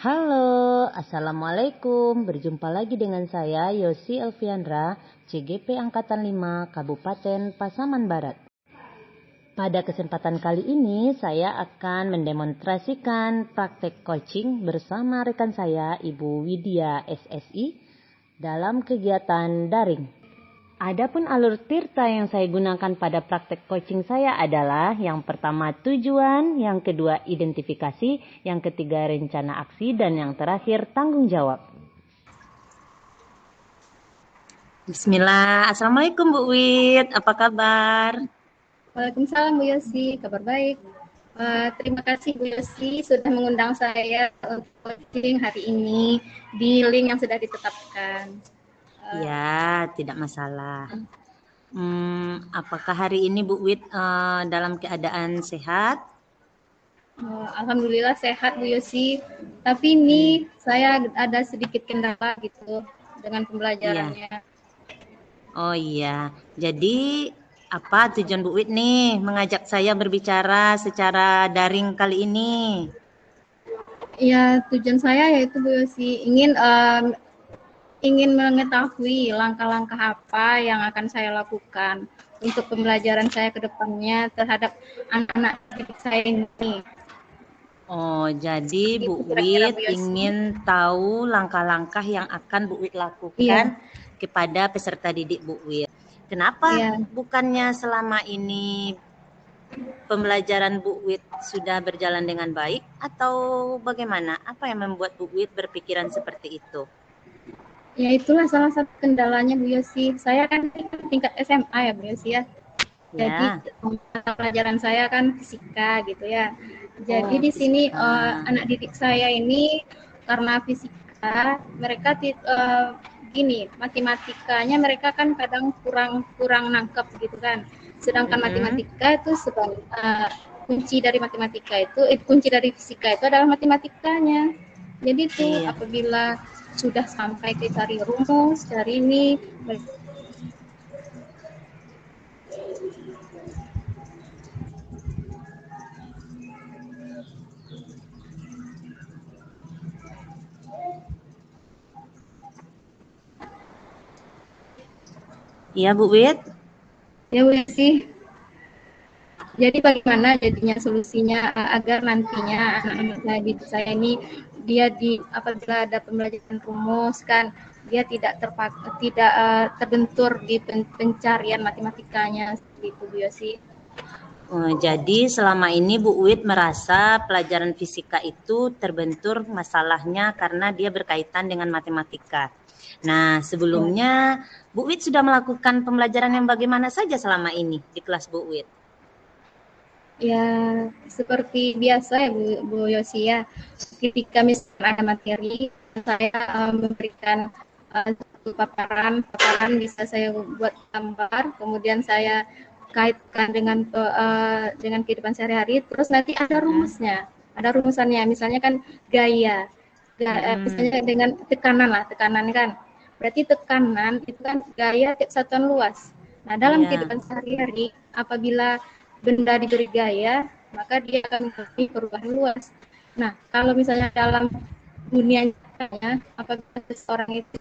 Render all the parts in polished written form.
Halo, Assalamualaikum. Berjumpa lagi dengan saya Yosi Elviandra, CGP Angkatan 5, Kabupaten Pasaman Barat. Pada kesempatan kali ini saya akan mendemonstrasikan praktek coaching bersama rekan saya Ibu Widya SSI dalam kegiatan daring. Adapun alur tirta yang saya gunakan pada praktek coaching saya adalah yang pertama tujuan, yang kedua identifikasi, yang ketiga rencana aksi, dan yang terakhir tanggung jawab. Bismillah, Assalamualaikum Bu Wid, apa kabar? Waalaikumsalam Bu Yosi, kabar baik. Terima kasih Bu Yosi sudah mengundang saya untuk coaching hari ini di link yang sudah ditetapkan. Ya, tidak masalah. Apakah hari ini Bu Wid dalam keadaan sehat? Alhamdulillah sehat Bu Yosi, tapi ini saya ada sedikit kendala gitu dengan pembelajarannya. Iya. Oh iya, jadi apa tujuan Bu Wid nih mengajak saya berbicara secara daring kali ini? Ya, tujuan saya yaitu Bu Yosi ingin mengetahui langkah-langkah apa yang akan saya lakukan untuk pembelajaran saya ke depannya terhadap anak-anak didik saya ini. Oh, jadi Itu Bu kira-kira Wid Bu Yosi. ingin tahu langkah-langkah yang akan Bu Wid Iya, lakukan kepada peserta didik Bu Wid. Kenapa iya. bukannya selama ini pembelajaran Bu Wid sudah berjalan dengan baik atau bagaimana? Apa yang membuat Bu Wid berpikiran seperti itu? Ya itulah salah satu kendalanya Bu Yosi. Saya kan tingkat SMA ya Bu Yosi ya. Jadi Ya. mata pelajaran saya kan fisika gitu ya. Jadi Oh, di sini fisika. anak didik saya ini karena fisika mereka gini matematikanya mereka kan kadang kurang nangkep gitu kan. Sedangkan Mm-mm. matematika itu kunci dari matematika kunci dari fisika itu adalah matematikanya. Jadi itu Iya. apabila sudah sampai ke cari rumus, cari ini, Iya Bu Wid. ya boleh sih. Jadi bagaimana jadinya solusinya agar nantinya anak-anak didik saya ini dia apabila ada pembelajaran rumus kan dia tidak terbentur di pencarian matematikanya seperti itu Bu Yosi. Jadi selama ini Bu Wid merasa pelajaran fisika itu terbentur masalahnya karena dia berkaitan dengan matematika. Nah, Ya, sebelumnya Bu Wid sudah melakukan pembelajaran yang bagaimana saja selama ini di kelas Bu Wid? ya seperti biasa ya Bu Yosi ya. Ketika misalnya ada materi saya memberikan satu paparan bisa saya buat gambar, kemudian saya kaitkan dengan kehidupan sehari-hari, terus nanti ada rumusnya, ada rumusannya, misalnya kan gaya, misalnya dengan tekanan kan, berarti tekanan itu kan gaya tiap satuan luas. Nah dalam Iya. kehidupan sehari-hari apabila benda diberi gaya maka dia akan mengalami perubahan luas. Nah, kalau misalnya dalam dunia nyatanya, apabila seseorang itu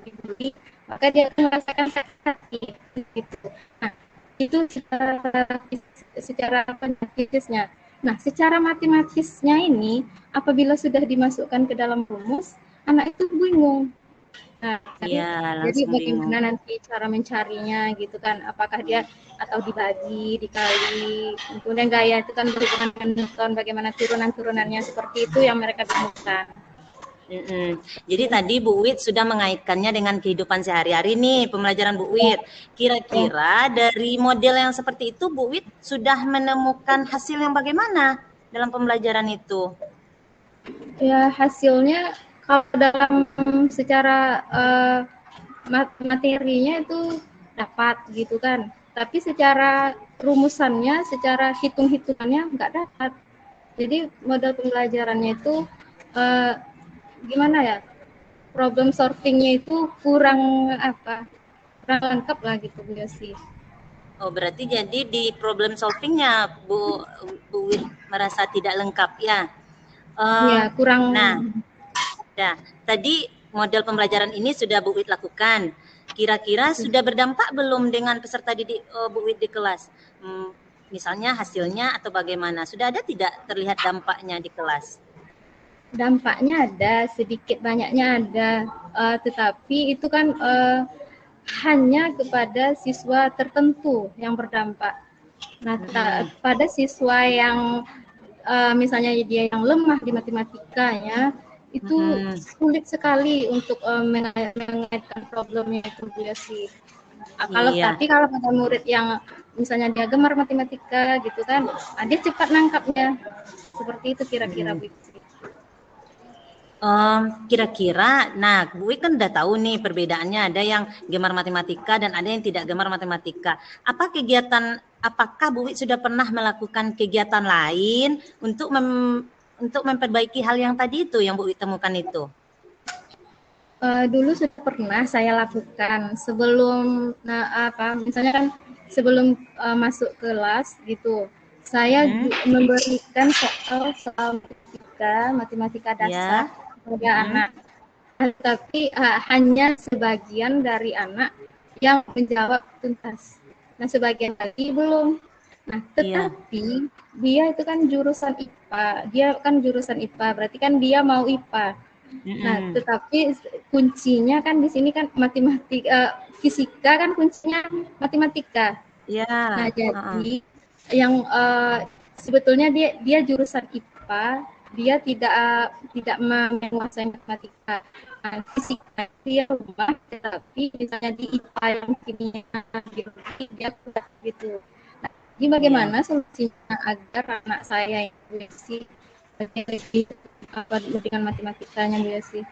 dibully, maka dia akan merasakan sakit hati. Gitu. Nah, itu secara fisiknya. Nah, secara matematisnya ini, apabila sudah dimasukkan ke dalam rumus, anak itu bingung. Nah, Iya, jadi langsung bingung. bagaimana nanti cara mencarinya gitu kan? Apakah dia atau dibagi, dikali, kemudian gaya itu kan berhubungan dengan ton, bagaimana turunan-turunannya seperti itu yang mereka bingungkan. Jadi tadi Bu Wid sudah mengaitkannya dengan kehidupan sehari-hari nih, pembelajaran Bu Ya, Wid. ya, Kira-kira dari model yang seperti itu Bu Wid sudah menemukan hasil yang bagaimana dalam pembelajaran itu? ya hasilnya kalau dalam secara materinya itu dapat gitu kan, tapi secara rumusannya, secara hitung-hitungannya nggak dapat. Jadi model pembelajarannya itu eh, gimana ya? Problem solvingnya itu kurang lengkap lah gitu Bu Yosi. Oh, berarti jadi di problem solvingnya Bu Wid merasa tidak lengkap ya? Ya, kurang. Nah, tadi model pembelajaran ini sudah Bu Wid lakukan. Kira-kira sudah berdampak belum dengan peserta didik Bu Wid di kelas? Misalnya hasilnya atau bagaimana? Sudah ada tidak terlihat dampaknya di kelas? Dampaknya ada, sedikit banyaknya ada, tetapi itu kan hanya kepada siswa tertentu yang berdampak. Nah, pada siswa yang misalnya dia yang lemah di matematikanya, itu sulit sekali untuk mengaitkan problemnya itu dia sih. Tapi kalau pada murid yang misalnya dia gemar matematika gitu kan, dia cepat nangkapnya. Seperti itu kira-kira Bu. Kira-kira, nah Bu Wid kan udah tahu nih perbedaannya, ada yang gemar matematika dan ada yang tidak gemar matematika. Apakah Bu Wid sudah pernah melakukan kegiatan lain untuk memperbaiki hal yang tadi itu yang Bu Wid temukan itu? Dulu sudah pernah saya lakukan sebelum misalnya kan sebelum masuk kelas gitu, saya memberikan soal matematika dasar kepada anak, tapi hanya sebagian dari anak yang menjawab tuntas. Nah, sebagian lagi belum. Nah, tetapi dia itu kan jurusan IPA, berarti kan dia mau IPA. Nah, tetapi kuncinya kan di sini kan fisika kan kuncinya matematika. Nah, jadi yang sebetulnya dia jurusan IPA, dia tidak menguasai matematika. Nah, fisika dia lemah, tetapi misalnya di IPA yang kimia biologi dia kuat gitu. Nah, jadi bagaimana solusinya agar anak saya yang lebih dengan matematikanya Bu Yosi?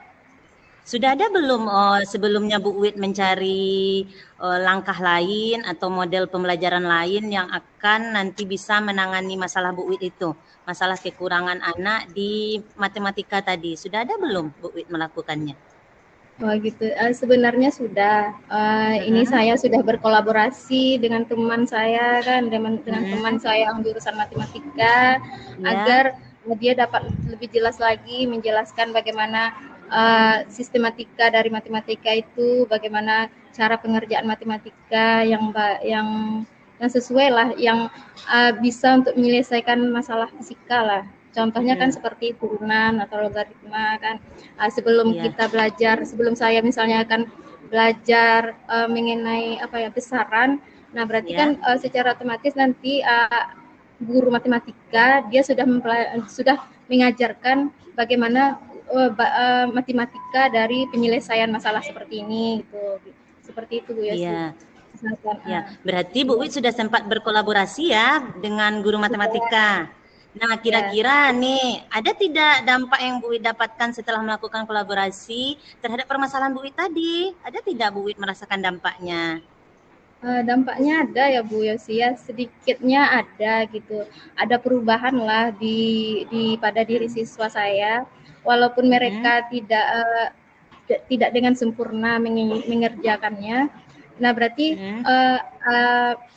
Sudah ada belum sebelumnya Bu Wid mencari langkah lain atau model pembelajaran lain yang akan nanti bisa menangani masalah Bu Wid itu, masalah kekurangan anak di matematika tadi? Sudah ada belum Bu Wid melakukannya? Oh gitu, sebenarnya sudah. Ini saya sudah berkolaborasi dengan teman saya kan, dengan teman saya yang jurusan matematika, agar dia dapat lebih jelas lagi menjelaskan bagaimana sistematika dari matematika itu, bagaimana cara pengerjaan matematika yang sesuai lah, yang bisa untuk menyelesaikan masalah fisika lah. Contohnya kan seperti turunan atau logaritma kan. Sebelum kita belajar, sebelum saya misalnya akan belajar mengenai besaran, nah berarti kan secara otomatis nanti guru matematika dia sudah mengajarkan bagaimana matematika dari penyelesaian masalah seperti ini gitu. Seperti itu Bu Yosi. Berarti Bu Wid sudah sempat berkolaborasi ya dengan guru matematika. Nah, kira-kira nih, ada tidak dampak yang Bu Wid dapatkan setelah melakukan kolaborasi terhadap permasalahan Bu Wid tadi? Ada tidak Bu Wid merasakan dampaknya? Dampaknya ada ya Bu Yosi ya, sedikitnya ada gitu. Ada perubahan lah pada diri siswa saya, walaupun mereka tidak dengan sempurna mengerjakannya. Nah, berarti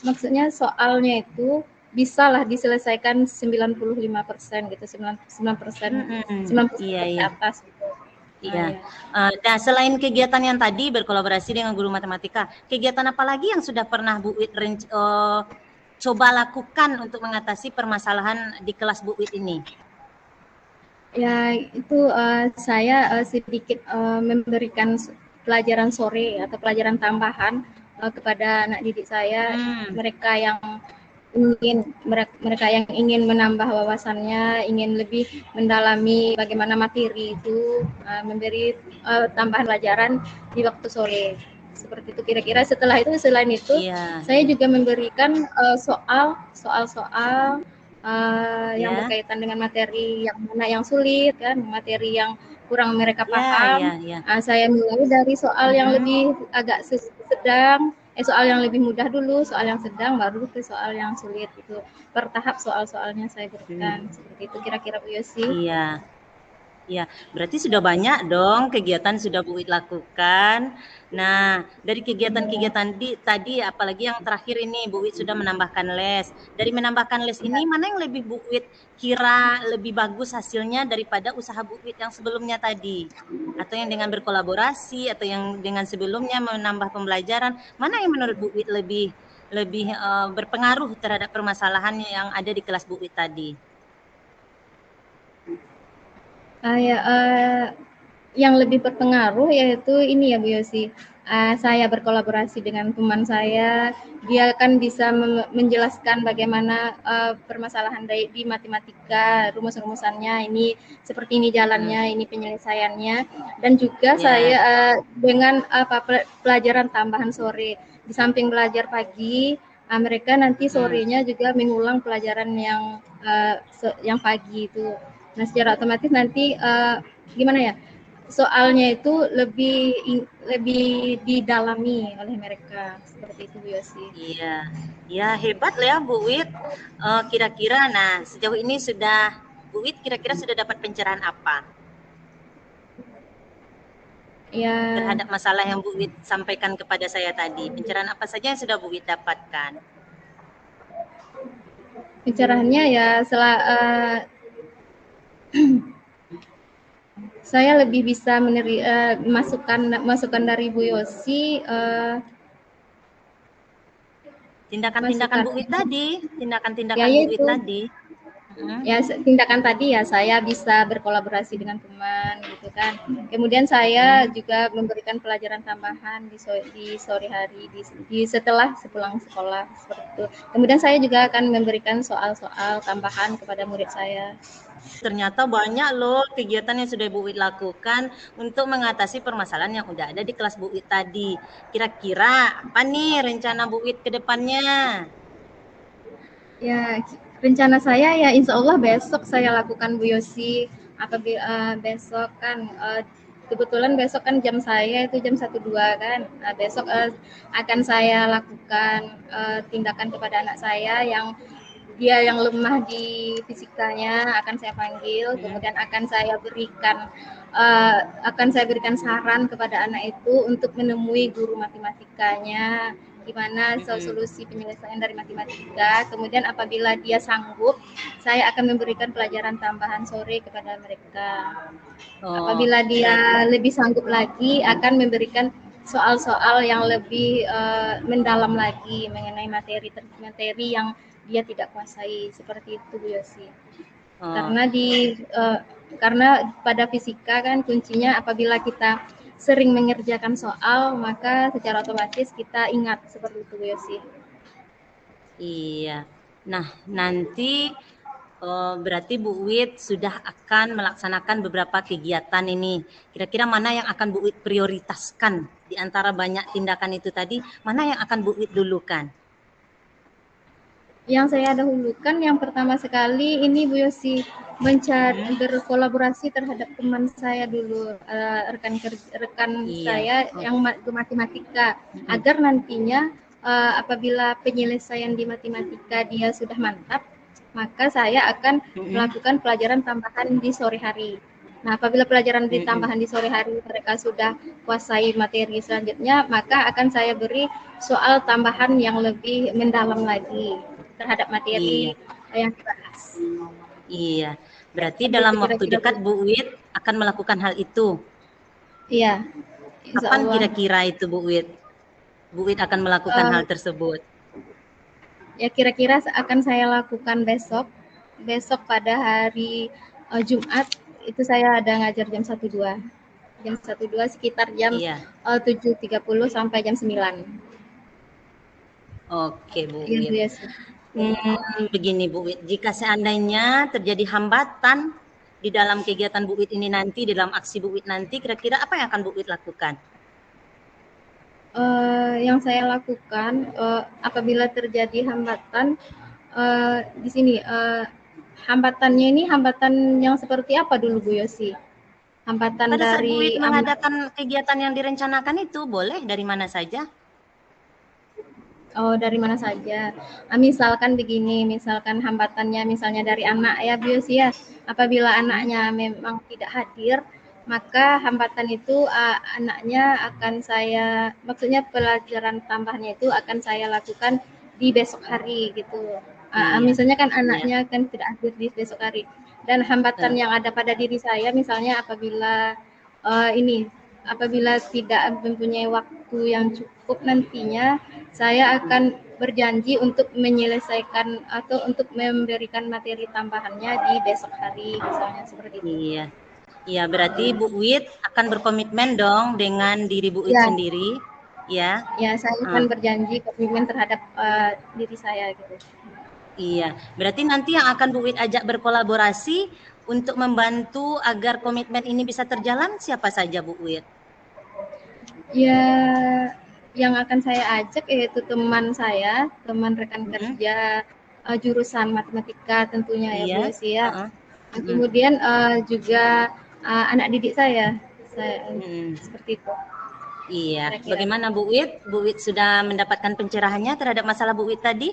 maksudnya soalnya itu bisalah diselesaikan 95% gitu, 9% ke atas gitu. Iya. Nah, selain kegiatan yang tadi berkolaborasi dengan guru matematika, kegiatan apa lagi yang sudah pernah Bu Wid coba lakukan untuk mengatasi permasalahan di kelas Bu Wid ini? Ya, itu saya sedikit memberikan pelajaran sore atau pelajaran tambahan kepada anak didik saya, mereka yang ingin menambah wawasannya, ingin lebih mendalami bagaimana materi itu, memberi tambahan pelajaran di waktu sore. Seperti itu kira-kira. Selain itu, saya juga memberikan soal-soal yang berkaitan dengan materi yang mana yang sulit kan, materi yang kurang mereka paham. Saya mulai dari soal yang lebih agak sedang, soal yang lebih mudah dulu, soal yang sedang, baru ke soal yang sulit itu. Bertahap soal-soalnya saya berikan. Seperti itu kira-kira Bu Yosi. Iya. Ya, berarti sudah banyak dong kegiatan sudah Bu Wid lakukan. Nah, dari kegiatan-kegiatan tadi, apalagi yang terakhir ini Bu Wid sudah menambahkan les. Dari menambahkan les ini, mana yang lebih Bu Wid kira lebih bagus hasilnya daripada usaha Bu Wid yang sebelumnya tadi? Atau yang dengan berkolaborasi, atau yang dengan sebelumnya menambah pembelajaran, mana yang menurut Bu Wid lebih berpengaruh terhadap permasalahan yang ada di kelas Bu Wid tadi? Ya, yang lebih berpengaruh yaitu ini ya Bu Yosi, saya berkolaborasi dengan teman saya, dia kan bisa menjelaskan bagaimana permasalahan di matematika, rumus-rumusannya ini seperti ini jalannya, ini penyelesaiannya, dan juga saya dengan pelajaran tambahan sore, di samping belajar pagi, mereka nanti sorenya juga mengulang pelajaran yang pagi itu. Nah, secara otomatis nanti gimana ya? Soalnya itu lebih didalami oleh mereka seperti itu Bu Yosi. Iya, ya hebat lah ya Bu Wid. Kira-kira, nah sejauh ini Bu Wid kira-kira sudah dapat pencerahan apa Ya, terhadap masalah yang Bu Wid sampaikan kepada saya tadi? Pencerahan apa saja yang sudah Bu Wid dapatkan? pencerahannya ya saya lebih bisa masukan dari Bu Yosi, tindakan-tindakan Bu Wid tadi, tindakan-tindakan ya Bu Wid tadi. Ya, tindakan tadi ya saya bisa berkolaborasi dengan teman gitu kan. Kemudian saya juga memberikan pelajaran tambahan di sore hari setelah sepulang sekolah seperti itu. Kemudian saya juga akan memberikan soal-soal tambahan kepada murid saya. Ternyata banyak loh kegiatan yang sudah Bu Wid lakukan untuk mengatasi permasalahan yang udah ada di kelas Bu Wid tadi. Kira-kira apa nih rencana Bu Wid ke depannya? Ya, rencana saya ya insya Allah besok saya lakukan Bu Yosi. Apabila besok kan kebetulan besok kan jam saya itu jam 1.2 kan. Besok akan saya lakukan tindakan kepada anak saya yang dia yang lemah di fisikanya akan saya panggil, kemudian akan saya berikan saran kepada anak itu untuk menemui guru matematikanya, gimana solusi penyelesaian dari matematika. Kemudian apabila dia sanggup, saya akan memberikan pelajaran tambahan sore kepada mereka. Apabila dia lebih sanggup lagi, akan memberikan soal-soal yang lebih mendalam lagi mengenai materi yang dia tidak kuasai, seperti itu Bu Yosi. Karena pada fisika kan kuncinya apabila kita sering mengerjakan soal, maka secara otomatis kita ingat, seperti itu Bu Yosi. Iya. Nah, nanti berarti Bu Wid sudah akan melaksanakan beberapa kegiatan ini. Kira-kira mana yang akan Bu Wid prioritaskan di antara banyak tindakan itu tadi? Mana yang akan Bu Wid dulukan? Yang saya dahulukan yang pertama sekali ini Bu Yosi, berkolaborasi terhadap teman saya dulu, rekan saya yang matematika, agar nantinya apabila penyelesaian di matematika dia sudah mantap, maka saya akan melakukan pelajaran tambahan di sore hari. Nah, apabila pelajaran tambahan di sore hari mereka sudah kuasai materi selanjutnya, maka akan saya beri soal tambahan yang lebih mendalam lagi terhadap materi yang dibahas. Iya, berarti dalam waktu dekat Bu Wid akan melakukan hal itu. Iya. Kapan kira-kira itu Bu Wid? Bu Wid akan melakukan hal tersebut? Ya kira-kira akan saya lakukan besok pada hari Jumat, itu saya ada ngajar jam 1.2. Jam 1.2 sekitar jam 7.30 sampai jam 9. Oke Bu Wid. Begini Bu Wid, jika seandainya terjadi hambatan di dalam kegiatan Bu Wid ini nanti, di dalam aksi Bu Wid nanti, kira-kira apa yang akan Bu Wid lakukan? Yang saya lakukan apabila terjadi hambatan di sini, hambatannya ini hambatan yang seperti apa dulu Bu Yosi? Hambatan pada saat dari Bu Wid mengadakan kegiatan yang direncanakan itu boleh dari mana saja? Oh, dari mana saja? Misalkan begini, misalkan hambatannya misalnya dari anak ya Bu Yosi ya. Apabila anaknya memang tidak hadir, maka hambatan itu anaknya akan saya, maksudnya pelajaran tambahnya itu akan saya lakukan di besok hari gitu. Iya, Misalnya kan iya. anaknya kan tidak hadir di besok hari. Dan hambatan yang ada pada diri saya misalnya apabila apabila tidak mempunyai waktu yang cukup nantinya, saya akan berjanji untuk menyelesaikan atau untuk memberikan materi tambahannya di besok hari, misalnya seperti itu. Iya, iya berarti Bu Wit akan berkomitmen dong dengan diri Bu Wit Ya, sendiri, ya? ya saya akan berjanji komitmen terhadap diri saya gitu. Iya, berarti nanti yang akan Bu Wit ajak berkolaborasi untuk membantu agar komitmen ini bisa terjalan siapa saja Bu Wit? Ya, yang akan saya ajak yaitu teman saya, teman rekan kerja jurusan matematika tentunya ya Bu Iya. Yosi ya. Kemudian juga anak didik saya seperti itu. Iya, Kira-kira. bagaimana Bu Wit? Bu Wit sudah mendapatkan pencerahannya terhadap masalah Bu Wit tadi?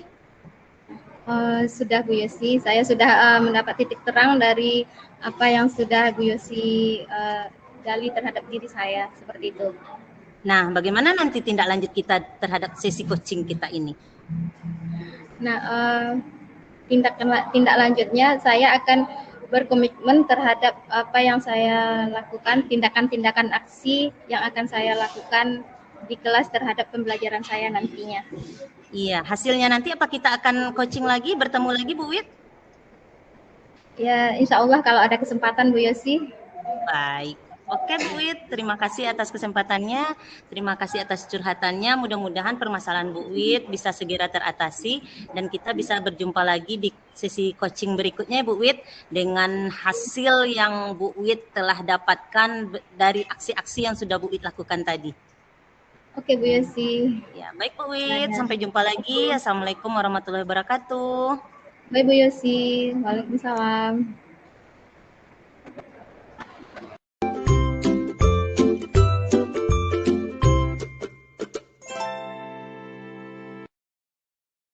Sudah Bu Yosi, saya sudah mendapat titik terang dari apa yang sudah Bu Yosi gali terhadap diri saya, seperti itu. Nah, bagaimana nanti tindak lanjut kita terhadap sesi coaching kita ini? Nah, tindak lanjutnya saya akan berkomitmen terhadap apa yang saya lakukan, tindakan-tindakan aksi yang akan saya lakukan di kelas terhadap pembelajaran saya nantinya. Iya, hasilnya nanti apa kita akan coaching lagi, bertemu lagi Bu Wit? Ya, insya Allah kalau ada kesempatan Bu Yosi. Baik. Oke Bu Wit, terima kasih atas kesempatannya, terima kasih atas curhatannya. Mudah-mudahan permasalahan Bu Wit bisa segera teratasi dan kita bisa berjumpa lagi di sesi coaching berikutnya Bu Wit dengan hasil yang Bu Wit telah dapatkan dari aksi-aksi yang sudah Bu Wit lakukan tadi. Oke Bu Yosi. Ya, baik Bu Wit, sampai jumpa lagi. Assalamualaikum warahmatullahi wabarakatuh. Baik Bu Yosi, waalaikumsalam.